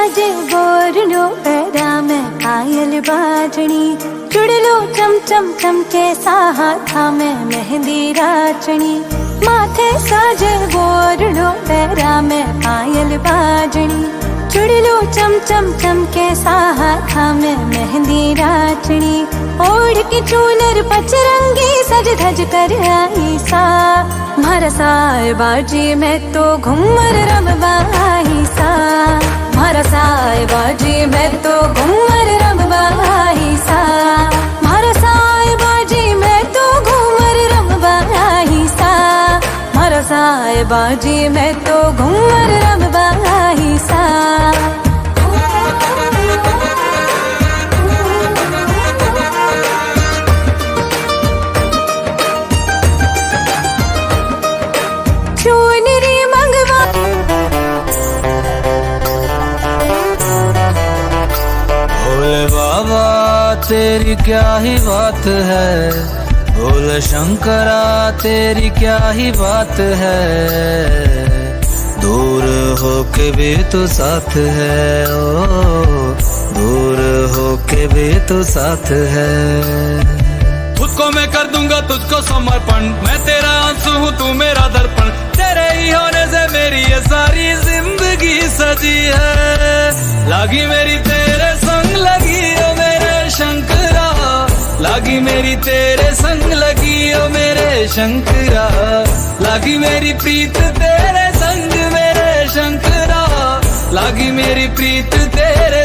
साजे Borlaug para में पायल बाजनी, चुड़लो चम चम चमके हाथा में मेहंदी राचनी। माथे साजे बोरलो पैरा में पायल बाजनी, चुड़लो चम चम चमके हाथा में मेहंदी राचनी। ओढ़ के चूनर पचरंगी सज धज कर आई सा, मारा साए बाजी में तो घूमर रमबा आई सा। मारा साए बाजी में तो घूमर रमबा आई सा। मारा साए बाजी में तो घूमर रमबा आई सा। मारा साए बाजी में तो घूमर रमबा आई सा। चुनरी मंगवा भोले बाबा तेरी क्या ही बात है, भोले शंकरा तेरी क्या ही बात है। दूर होके भी तू साथ है, ओ दूर होके भी तू साथ है। खुद को मैं कर दूंगा तुझको समर्पण, मैं तेरा आंसू हूँ तू मेरा दर्पण। तेरे ही होने से मेरी ये सारी जिंदगी सजी है। लागी मेरी तेरे संग लगी ओ मेरे शंकरा, लागी मेरी तेरे संग लगी ओ मेरे शंकरा। लागी मेरी प्रीत तेरे संग मेरे शंकरा, लागी मेरी प्रीत तेरे